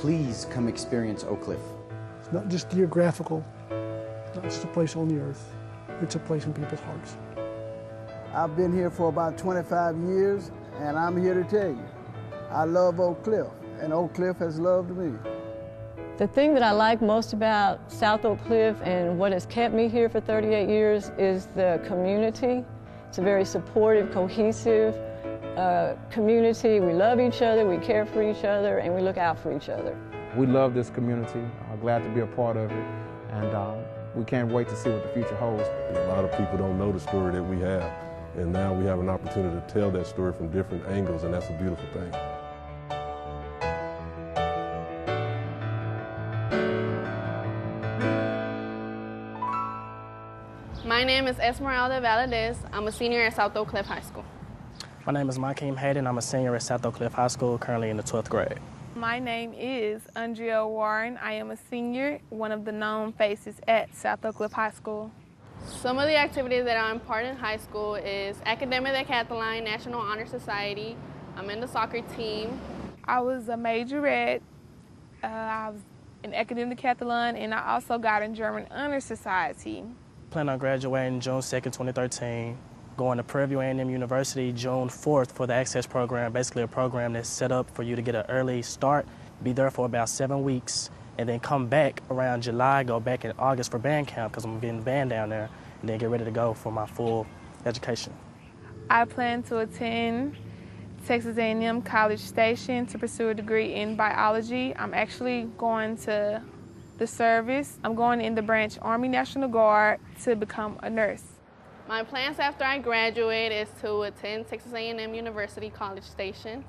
please come experience Oak Cliff. It's not just geographical, not just a place on the earth. It's a place in people's hearts. I've been here for about 25 years, and I'm here to tell you, I love Oak Cliff, and Oak Cliff has loved me. The thing that I like most about South Oak Cliff and what has kept me here for 38 years is the community. It's a very supportive, cohesive community. We love each other, we care for each other, and we look out for each other. We love this community, glad to be a part of it, and we can't wait to see what the future holds. A lot of people don't know the story that we have, and now we have an opportunity to tell that story from different angles, and that's a beautiful thing. My name is Esmeralda Valadez. I'm a senior at South Oak Cliff High School. My name is Makeem Hayden. I'm a senior at South Oak Cliff High School, currently in the 12th grade. My name is Andrea Warren. I am a senior, one of the known faces at South Oak Cliff High School. Some of the activities that I'm part in high school is Academic Decathlon, National Honor Society. I'm in the soccer team. I was a majorette. I was in Academic Decathlon, and I also got in German Honor Society. Plan on graduating June 2nd, 2013. Going to Prairie View A&M University June 4th for the Access Program, basically a program that's set up for you to get an early start, be there for about 7 weeks, and then come back around July, go back in August for band camp because I'm going to be in the band down there, and then get ready to go for my full education. I plan to attend Texas A&M College Station to pursue a degree in biology. I'm actually going to the service. I'm going in the branch Army National Guard to become a nurse. My plans after I graduate is to attend Texas A&M University College Station.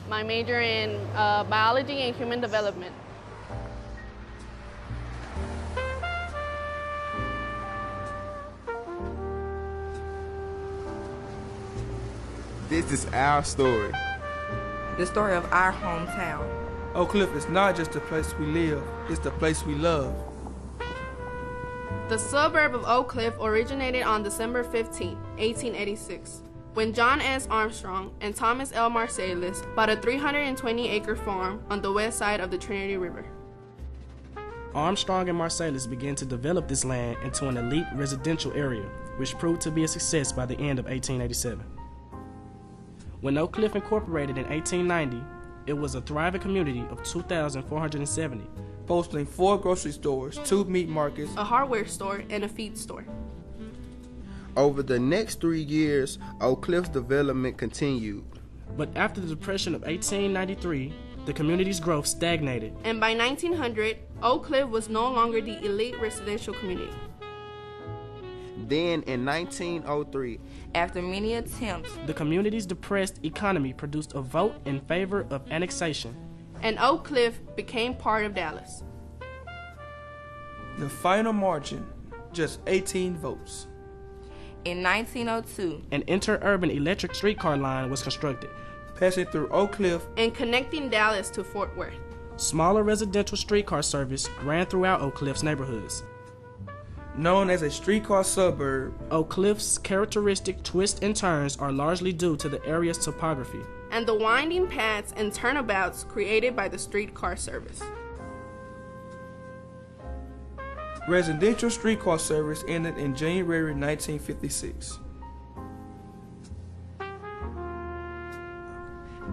My major in biology and human development. This is our story. The story of our hometown. Oak Cliff is not just the place we live, it's the place we love. The suburb of Oak Cliff originated on December 15, 1886, when John S. Armstrong and Thomas L. Marsalis bought a 320-acre farm on the west side of the Trinity River. Armstrong and Marsalis began to develop this land into an elite residential area, which proved to be a success by the end of 1887. When Oak Cliff incorporated in 1890, it was a thriving community of 2,470. Boasting 4 grocery stores, 2 meat markets, a hardware store, and a feed store. Over the next 3 years, Oak Cliff's development continued. But after the Depression of 1893, the community's growth stagnated. And by 1900, Oak Cliff was no longer the elite residential community. Then in 1903, after many attempts, the community's depressed economy produced a vote in favor of annexation. And Oak Cliff became part of Dallas. The final margin, just 18 votes. In 1902, an interurban electric streetcar line was constructed, passing through Oak Cliff and connecting Dallas to Fort Worth. Smaller residential streetcar service ran throughout Oak Cliff's neighborhoods. Known as a streetcar suburb, Oak Cliff's characteristic twists and turns are largely due to the area's topography and the winding paths and turnabouts created by the streetcar service. Residential streetcar service ended in January 1956.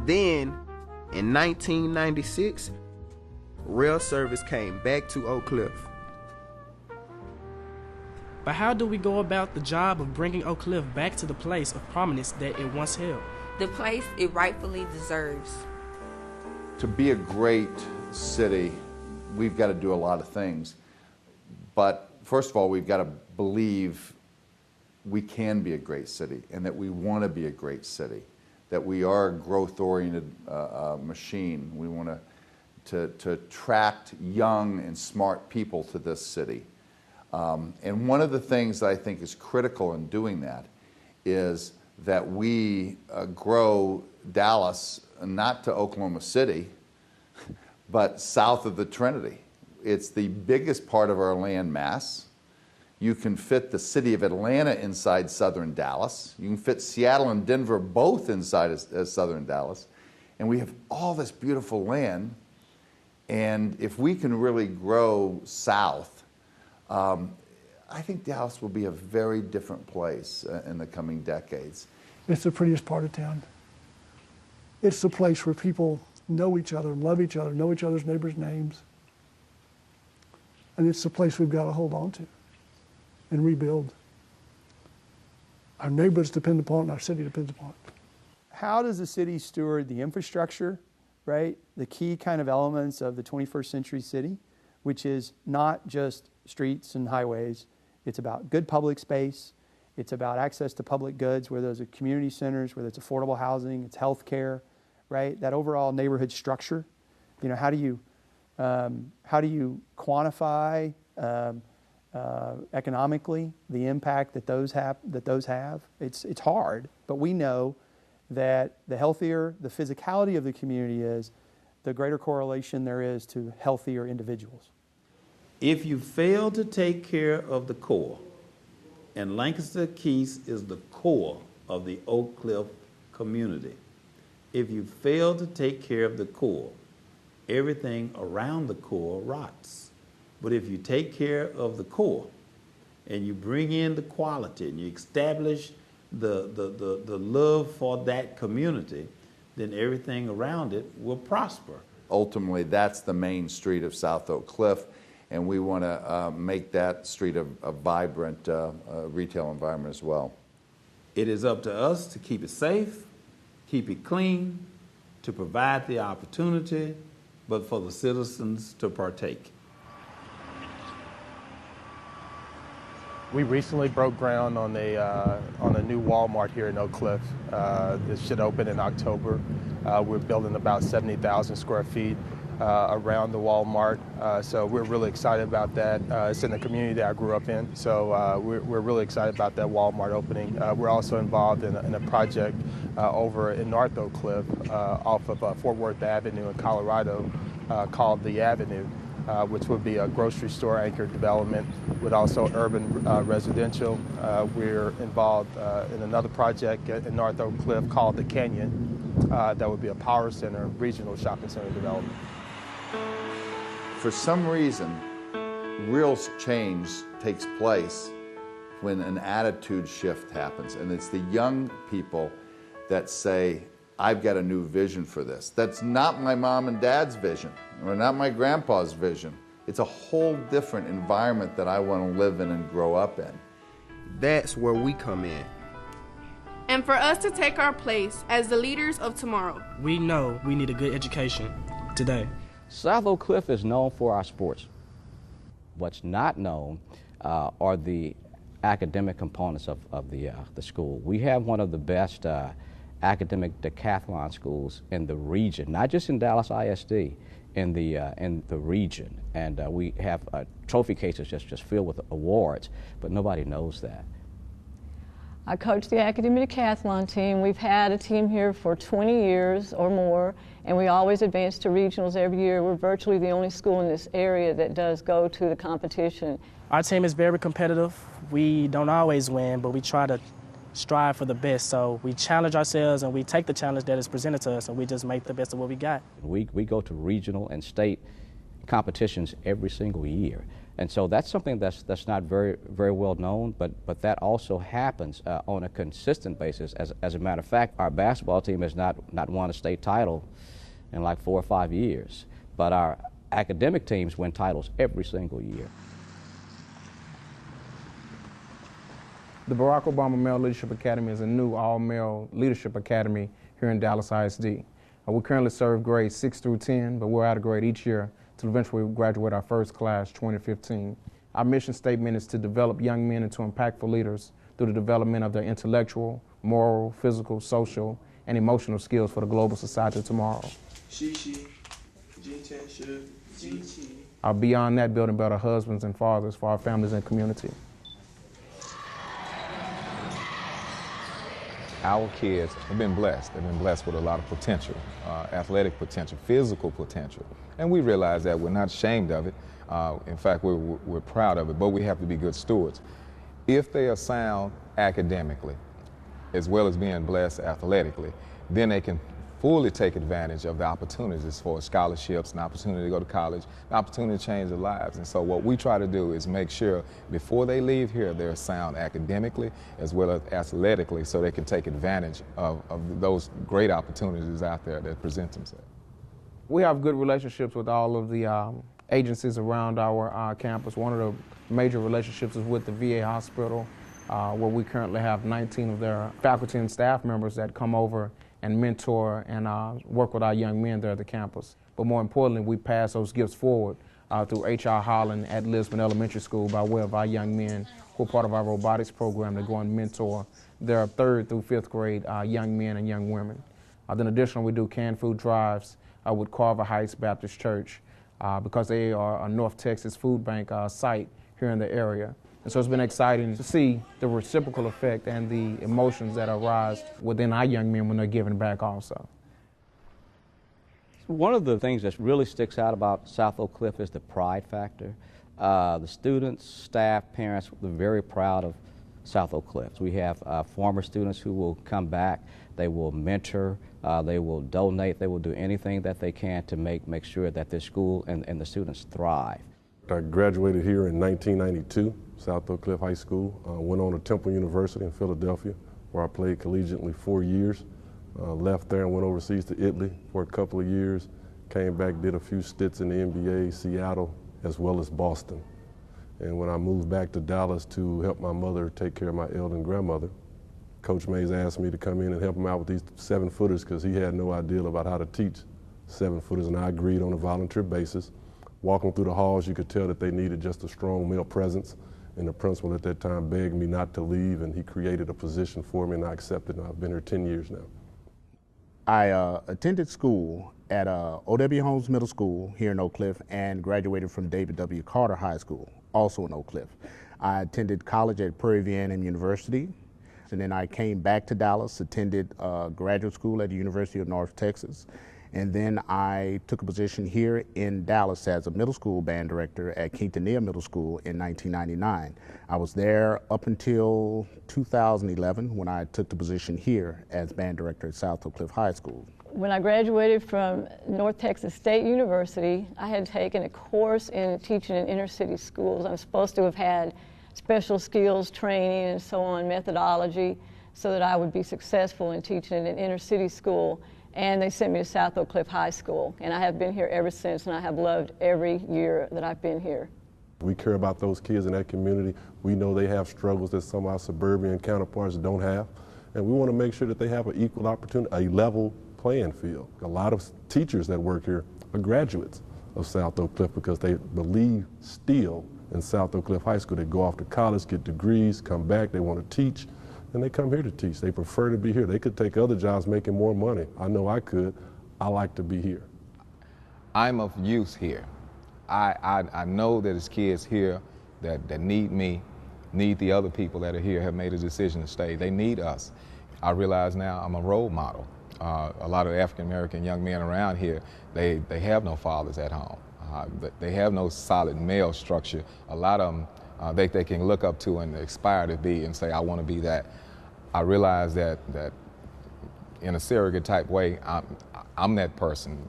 Then, in 1996, rail service came back to Oak Cliff. But how do we go about the job of bringing Oak Cliff back to the place of prominence that it once held? The place it rightfully deserves. To be a great city, we've got to do a lot of things. But first of all, we've got to believe we can be a great city and that we want to be a great city, that we are a growth-oriented machine. We want to attract young and smart people to this city. And one of the things that I think is critical in doing that is that we grow Dallas not to Oklahoma City, but south of the Trinity. It's the biggest part of our land mass. You can fit the city of Atlanta inside southern Dallas. You can fit Seattle and Denver both inside of southern Dallas. And we have all this beautiful land, And if we can really grow south, I think Dallas will be a very different place in the coming decades. It's the prettiest part of town. It's the place where people know each other, love each other, know each other's neighbors' names. And it's the place we've got to hold on to and rebuild. Our neighborhoods depend upon it, and our city depends upon it. How does the city steward the infrastructure, right? The key kind of elements of the 21st century city, which is not just streets and highways. It's about good public space. It's about access to public goods, where those are community centers, whether it's affordable housing, it's health care, right? That overall neighborhood structure. You know, how do you quantify economically the impact that those have? It's hard, but we know that the healthier the physicality of the community is, the greater correlation there is to healthier individuals. If you fail to take care of the core, and Lancaster Keys is the core of the Oak Cliff community, if you fail to take care of the core, everything around the core rots. But if you take care of the core and you bring in the quality and you establish the love for that community, then everything around it will prosper. Ultimately, that's the main street of South Oak Cliff, and we want to make that street a vibrant retail environment as well. It is up to us to keep it safe, keep it clean, to provide the opportunity, but for the citizens to partake. We recently broke ground on a new Walmart here in Oak Cliff. It should open in October. We're building about 70,000 square feet around the Walmart, so we're really excited about that. It's in the community that I grew up in, so we're really excited about that Walmart opening. We're also involved in a project over in North Oak Cliff off of Fort Worth Avenue in Colorado called The Avenue, which would be a grocery store anchored development with also urban residential. We're involved in another project in North Oak Cliff called The Canyon. That would be a power center, regional shopping center development. For some reason, real change takes place when an attitude shift happens, and it's the young people that say, I've got a new vision for this. That's not my mom and dad's vision, or not my grandpa's vision. It's a whole different environment that I want to live in and grow up in. That's where we come in. And for us to take our place as the leaders of tomorrow. We know we need a good education today. South Oak Cliff is known for our sports. What's not known are the academic components of the school. We have one of the best academic decathlon schools in the region, not just in Dallas ISD, in the region. And we have trophy cases just filled with awards, but nobody knows that. I coach the academic decathlon team. We've had a team here for 20 years or more, and we always advance to regionals every year. We're virtually the only school in this area that does go to the competition. Our team is very competitive. We don't always win, but we try to strive for the best. So we challenge ourselves and we take the challenge that is presented to us and we just make the best of what we got. We go to regional and state competitions every single year. And so that's something that's not very well known, but that also happens on a consistent basis. As a matter of fact, our basketball team has not won a state title in like 4 or 5 years, but our academic teams win titles every single year. The Barack Obama Male Leadership Academy is a new all-male leadership academy here in Dallas ISD. We currently serve grades 6 through 10, but we're out of grade each year to eventually graduate our first class, 2015. Our mission statement is to develop young men into impactful leaders through the development of their intellectual, moral, physical, social, and emotional skills for the global society of tomorrow. Beyond that, building better husbands and fathers for our families and community. Our kids have been blessed. They've been blessed with a lot of potential, athletic potential, physical potential. And we realize that. We're not ashamed of it. In fact, we're proud of it, but we have to be good stewards. If they are sound academically, as well as being blessed athletically, then they can fully take advantage of the opportunities for scholarships, an opportunity to go to college, an opportunity to change their lives. And so what we try to do is make sure before they leave here, they're sound academically as well as athletically, so they can take advantage of those great opportunities out there that present themselves. We have good relationships with all of the agencies around our campus. One of the major relationships is with the VA hospital, where we currently have 19 of their faculty and staff members that come over and mentor and work with our young men there at the campus. But more importantly, we pass those gifts forward through H.R. Holland at Lisbon Elementary School by way of our young men who are part of our robotics program to go and mentor their 3rd through 5th grade young men and young women. Then additionally, we do canned food drives with Carver Heights Baptist Church because they are a North Texas food bank site here in the area. And so it's been exciting to see the reciprocal effect and the emotions that arise within our young men when they're giving back also. One of the things that really sticks out about South Oak Cliff is the pride factor. The students, staff, parents, they're very proud of South Oak Cliff. We have former students who will come back, they will mentor, they will donate, they will do anything that they can to make sure that this school and the students thrive. I graduated here in 1992, South Oak Cliff High School. Went on to Temple University in Philadelphia, where I played collegiately 4 years. Left there and went overseas to Italy for a couple of years. Came back, did a few stints in the NBA, Seattle, as well as Boston. And when I moved back to Dallas to help my mother take care of my elderly grandmother, Coach Mays asked me to come in and help him out with these 7-footers because he had no idea about how to teach 7-footers, and I agreed on a volunteer basis. Walking through the halls, you could tell that they needed just a strong male presence, and the principal at that time begged me not to leave, and he created a position for me, and I accepted, and I've been here 10 years now. I attended school at O.W. Holmes Middle School here in Oak Cliff and graduated from David W. Carter High School, also in Oak Cliff. I attended college at Prairie View A&M University, and then I came back to Dallas, attended graduate school at the University of North Texas, and then I took a position here in Dallas as a middle school band director at Quintanilla Middle School in 1999. I was there up until 2011 when I took the position here as band director at South Oak Cliff High School. When I graduated from North Texas State University, I had taken a course in teaching in inner city schools. I'm supposed to have had special skills training and so on, methodology, so that I would be successful in teaching in an inner city school. And they sent me to South Oak Cliff High School, and I have been here ever since, and I have loved every year that I've been here. We care about those kids in that community. We know they have struggles that some of our suburban counterparts don't have, and we want to make sure that they have an equal opportunity, a level playing field. A lot of teachers that work here are graduates of South Oak Cliff because they believe still in South Oak Cliff High School. They go off to college, get degrees, come back, they want to teach, and they come here to teach. They prefer to be here. They could take other jobs making more money. I know I could. I like to be here. I'm of use here. I know that there's kids here that need me, need the other people that are here, have made a decision to stay. They need us. I realize now I'm a role model. A lot of African-American young men around here, they have no fathers at home. They have no solid male structure. A lot of them they can look up to and aspire to be and say, I want to be that. I realize that in a surrogate type way, I'm that person.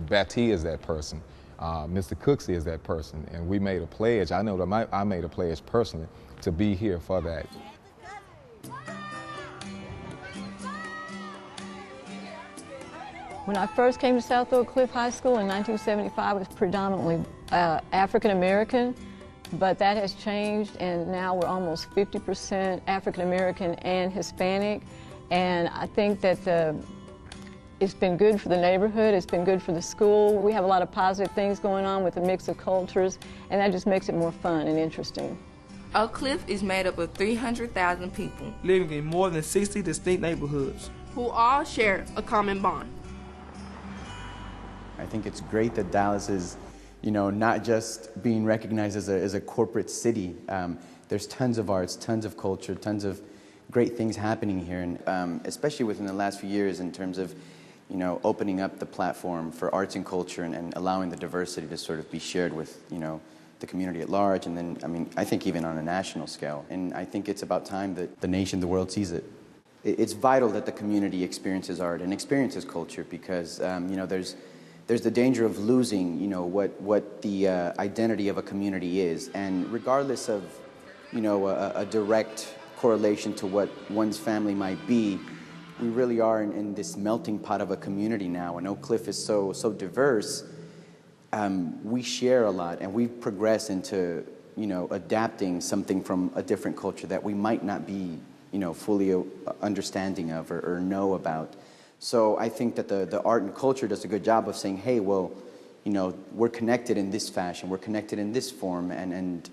Batty is that person. Mr. Cooksey is that person. And we made a pledge. I know that I made a pledge personally to be here for that. When I first came to South Oak Cliff High School in 1975, it was predominantly African American, but that has changed, and now we're almost 50% African American and Hispanic. And I think that it's been good for the neighborhood, it's been good for the school. We have a lot of positive things going on with a mix of cultures, and that just makes it more fun and interesting. Oak Cliff is made up of 300,000 people living in more than 60 distinct neighborhoods who all share a common bond. I think it's great that Dallas is, not just being recognized as a corporate city. There's tons of arts, tons of culture, tons of great things happening here, and especially within the last few years in terms of, opening up the platform for arts and culture and allowing the diversity to sort of be shared with, the community at large, and then, I think even on a national scale. And I think it's about time that the nation, the world sees it. it's vital that the community experiences art and experiences culture, because you know, there's the danger of losing, you know, what the identity of a community is. And regardless of, you know, a direct correlation to what one's family might be, we really are in this melting pot of a community now. And Oak Cliff is so diverse. We share a lot, and we've progressed into, you know, adapting something from a different culture that we might not be, you know, fully understanding of or know about. So I think that the art and culture does a good job of saying, hey, well, you know, we're connected in this fashion, we're connected in this form, and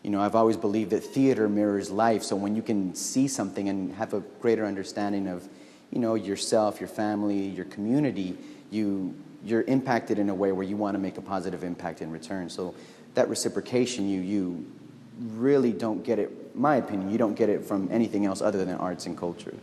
you know, I've always believed that theater mirrors life. So when you can see something and have a greater understanding of, you know, yourself, your family, your community, you're impacted in a way where you want to make a positive impact in return. So that reciprocation, you really don't get it, in my opinion, you don't get it from anything else other than arts and culture.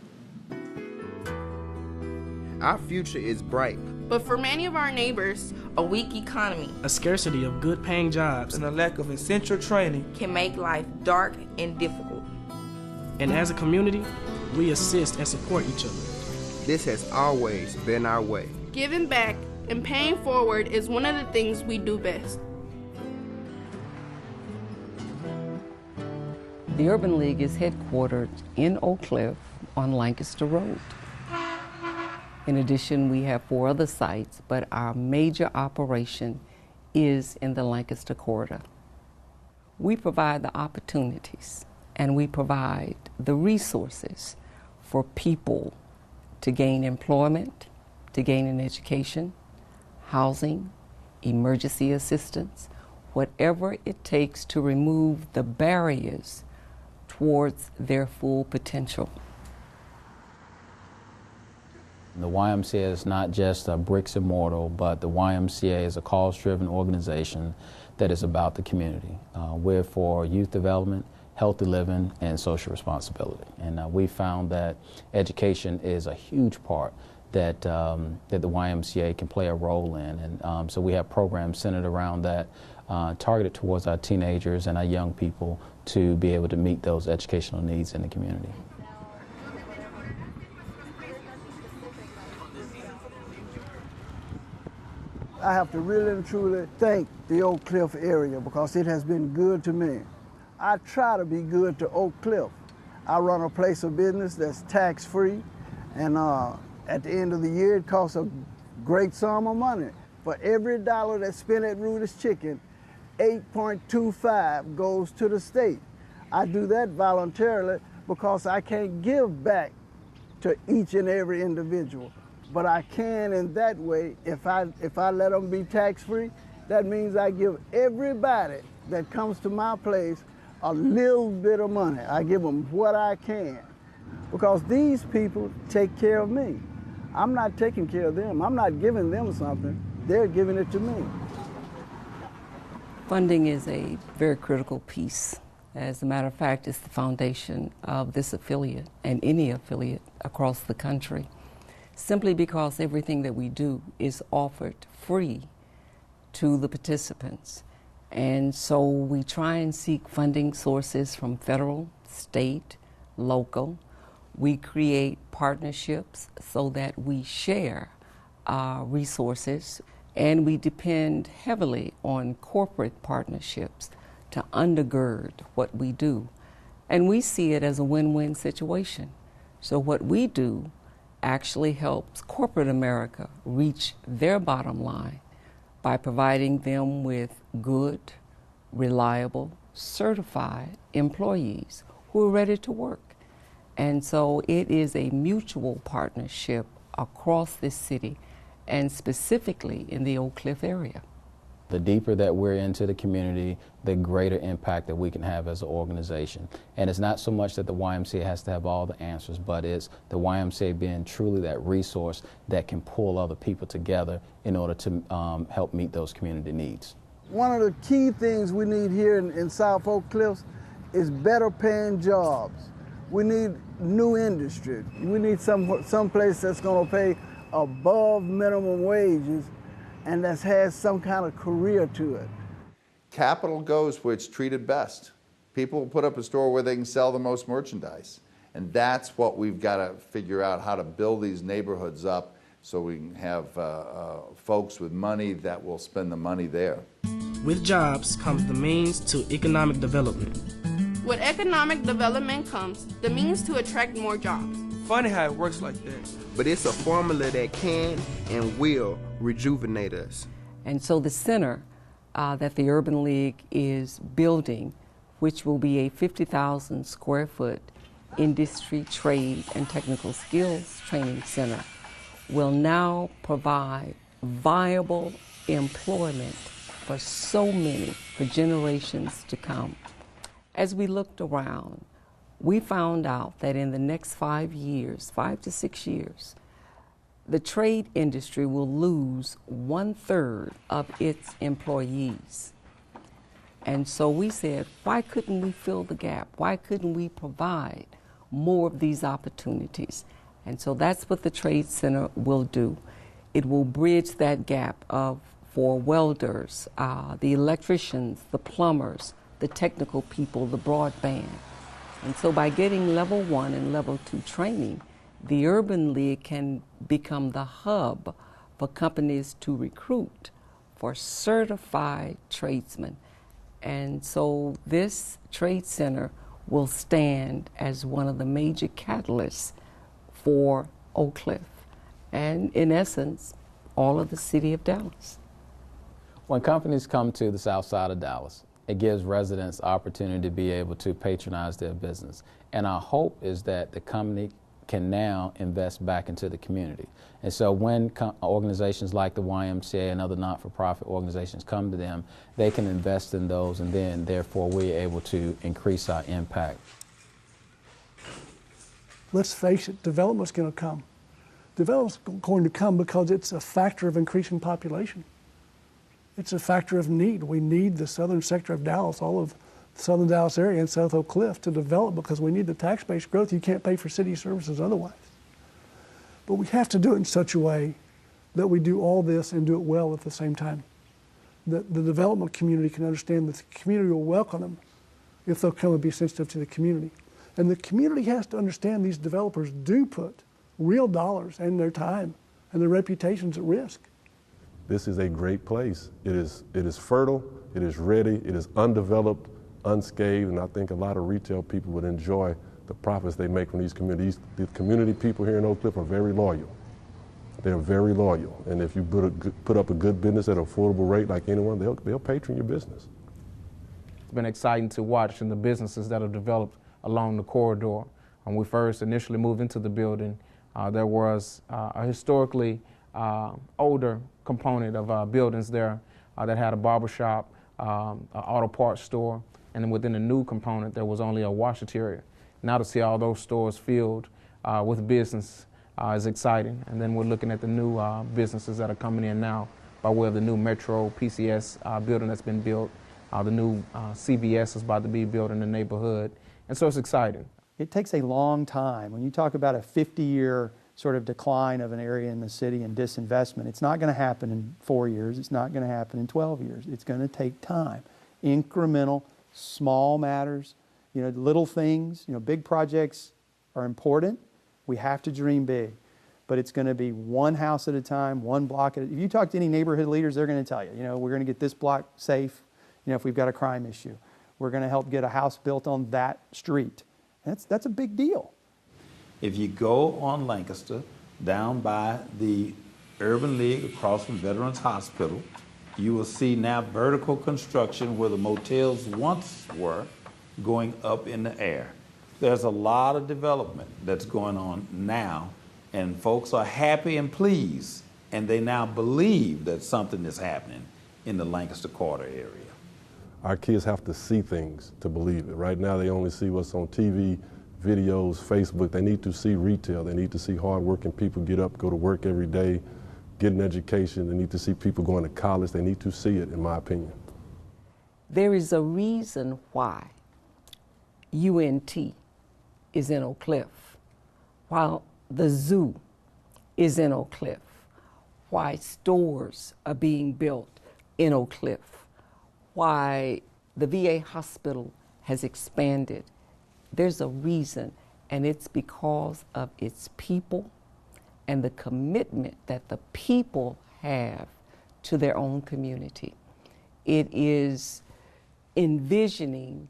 Our future is bright. But for many of our neighbors, A weak economy, a scarcity of good paying jobs, and a lack of essential training can make life dark and difficult. And as a community, we assist and support each other. This has always been our way. Giving back and paying forward is one of the things we do best. The Urban League is headquartered in Oak Cliff on Lancaster Road. In addition, we have 4 other sites, but our major operation is in the Lancaster Corridor. We provide the opportunities and we provide the resources for people to gain employment, to gain an education, housing, emergency assistance, whatever it takes to remove the barriers towards their full potential. The YMCA is not just a bricks and mortar, but the YMCA is a cause-driven organization that is about the community. We're for youth development, healthy living, and social responsibility. And we found that education is a huge part that the YMCA can play a role in. And so we have programs centered around that, targeted towards our teenagers and our young people to be able to meet those educational needs in the community. I have to really and truly thank the Oak Cliff area because it has been good to me. I try to be good to Oak Cliff. I run a place of business that's tax-free, and at the end of the year, it costs a great sum of money. For every dollar that's spent at Rudy's Chicken, 8.25 goes to the state. I do that voluntarily because I can't give back to each and every individual. But I can in that way, if I let them be tax-free, that means I give everybody that comes to my place a little bit of money. I give them what I can because these people take care of me. I'm not taking care of them. I'm not giving them something. They're giving it to me. Funding is a very critical piece. As a matter of fact, it's the foundation of this affiliate and any affiliate across the country, simply because everything that we do is offered free to the participants. And so we try and seek funding sources from federal, state, local. We create partnerships so that we share our resources, and we depend heavily on corporate partnerships to undergird what we do. And we see it as a win-win situation. So what we do actually helps corporate America reach their bottom line by providing them with good, reliable, certified employees who are ready to work. And so it is a mutual partnership across this city and specifically in the Oak Cliff area. The deeper that we're into the community, the greater impact that we can have as an organization. And it's not so much that the YMCA has to have all the answers, but it's the YMCA being truly that resource that can pull other people together in order to help meet those community needs. One of the key things we need here in South Oak Cliffs is better paying jobs. We need new industry. We need some place that's going to pay above minimum wages and that has some kind of career to it. Capital goes where it's treated best. People put up a store where they can sell the most merchandise. And that's what we've got to figure out, how to build these neighborhoods up so we can have folks with money that will spend the money there. With jobs comes the means to economic development. With economic development comes the means to attract more jobs. Funny how it works like that. But it's a formula that can and will rejuvenate us. And so the center that the Urban League is building, which will be a 50,000 square foot industry, trade, and technical skills training center, will now provide viable employment for so many, for generations to come. As we looked around, we found out that in the next 5 years, 5 to 6 years, the trade industry will lose 1/3 of its employees. And so we said, why couldn't we fill the gap? Why couldn't we provide more of these opportunities? And so that's what the Trade Center will do. It will bridge that gap for welders, the electricians, the plumbers, the technical people, the broadband. And so by getting level 1 and level 2 training, the Urban League can become the hub for companies to recruit for certified tradesmen. And so this trade center will stand as one of the major catalysts for Oak Cliff and, in essence, all of the city of Dallas. When companies come to the south side of Dallas, it gives residents opportunity to be able to patronize their business. And our hope is that the company can now invest back into the community. And so when organizations like the YMCA and other not-for-profit organizations come to them, they can invest in those, and then therefore we're able to increase our impact. Let's face it, development's going to come. Development's going to come because it's a factor of increasing population. It's a factor of need. We need the southern sector of Dallas, all of the southern Dallas area and South Oak Cliff to develop because we need the tax-based growth. You can't pay for city services otherwise. But we have to do it in such a way that we do all this and do it well at the same time. That the development community can understand that the community will welcome them if they'll come and be sensitive to the community. And the community has to understand these developers do put real dollars and their time and their reputations at risk. This is a great place. It is fertile, it is ready, it is undeveloped, unscathed, and I think a lot of retail people would enjoy the profits they make from these communities. The community people here in Oak Cliff are very loyal. They're very loyal, and if you put up a good business at an affordable rate like anyone, they'll patron your business. It's been exciting to watch the businesses that have developed along the corridor. When we first initially moved into the building, there was a historically older component of buildings there that had a barber shop, an auto parts store, and then within the new component there was only a washateria. Now to see all those stores filled with business is exciting. And then we're looking at the new businesses that are coming in now by way of the new Metro PCS building that's been built. The new CVS is about to be built in the neighborhood. And so it's exciting. It takes a long time. When you talk about a 50-year sort of decline of an area in the city and disinvestment, it's not going to happen in 4 years. It's not going to happen in 12 years. It's going to take time. Incremental, small matters, little things. Big projects are important. We have to dream big. But it's going to be one house at a time, one block at a time. If you talk to any neighborhood leaders, they're going to tell you, we're going to get this block safe, if we've got a crime issue. We're going to help get a house built on that street. That's a big deal. If you go on Lancaster, down by the Urban League across from Veterans Hospital, you will see now vertical construction where the motels once were going up in the air. There's a lot of development that's going on now, and folks are happy and pleased, and they now believe that something is happening in the Lancaster Corridor area. Our kids have to see things to believe it. Right now they only see what's on TV, videos, Facebook. They need to see retail. They need to see hardworking people get up, go to work every day, get an education. They need to see people going to college. They need to see it, in my opinion. There is a reason why UNT is in Oak Cliff, while the zoo is in Oak Cliff, why stores are being built in Oak Cliff, why the VA hospital has expanded. There's a reason, And it's because of its people and the commitment that the people have to their own community. It is envisioning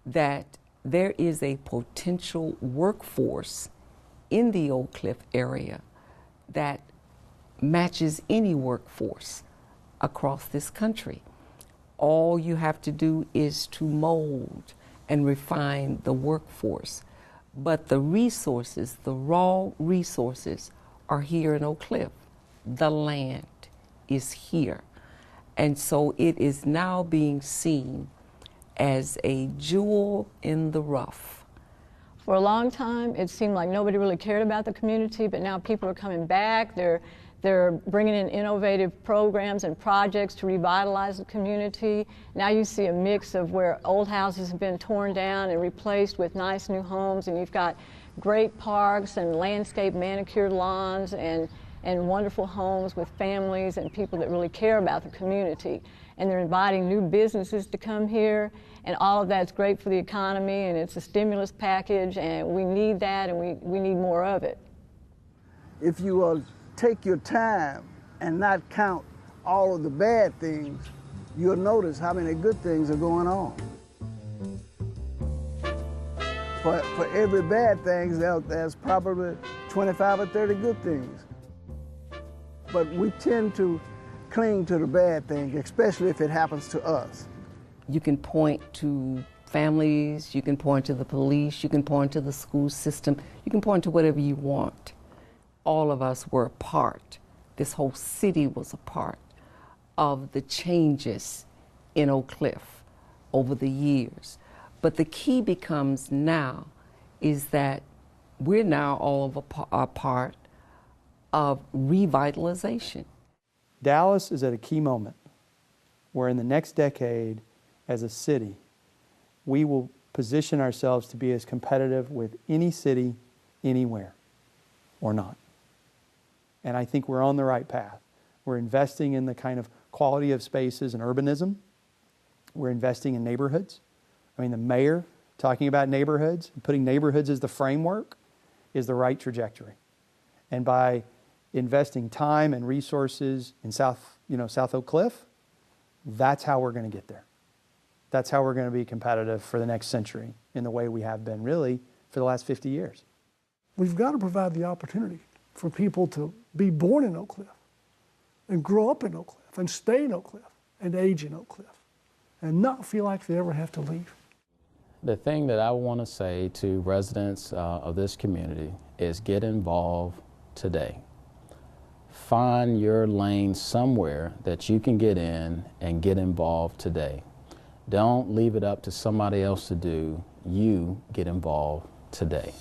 that there is a potential workforce in the Oak Cliff area that matches any workforce across this country. All you have to do is to mold and refine the workforce. But the resources, the raw resources, are here in Oak Cliff. The land is here. And so it is now being seen as a jewel in the rough. For a long time, it seemed like nobody really cared about the community, but now people are coming back. They're bringing in innovative programs and projects to revitalize the community. Now you see a mix of where old houses have been torn down and replaced with nice new homes, and you've got great parks and landscape manicured lawns and wonderful homes with families and people that really care about the community. And they're inviting new businesses to come here, and all of that's great for the economy, and it's a stimulus package, and we need that, and we need more of it. If you take your time and not count all of the bad things, you'll notice how many good things are going on. For every bad thing, there's probably 25 or 30 good things. But we tend to cling to the bad thing, especially if it happens to us. You can point to families, you can point to the police, you can point to the school system, you can point to whatever you want. All of us were a part, this whole city was a part of the changes in Oak Cliff over the years. But the key becomes now is that we're now all of a part of revitalization. Dallas is at a key moment where in the next decade, as a city, we will position ourselves to be as competitive with any city anywhere or not. And I think we're on the right path. We're investing in the kind of quality of spaces and urbanism. We're investing in neighborhoods. I mean, the mayor talking about neighborhoods, putting neighborhoods as the framework is the right trajectory. And by investing time and resources in South Oak Cliff, that's how we're going to get there. That's how we're going to be competitive for the next century in the way we have been really for the last 50 years. We've got to provide the opportunity for people to be born in Oak Cliff and grow up in Oak Cliff and stay in Oak Cliff and age in Oak Cliff and not feel like they ever have to leave. The thing that I want to say to residents of this community is get involved today. Find your lane somewhere that you can get in and get involved today. Don't leave it up to somebody else to do. You get involved today.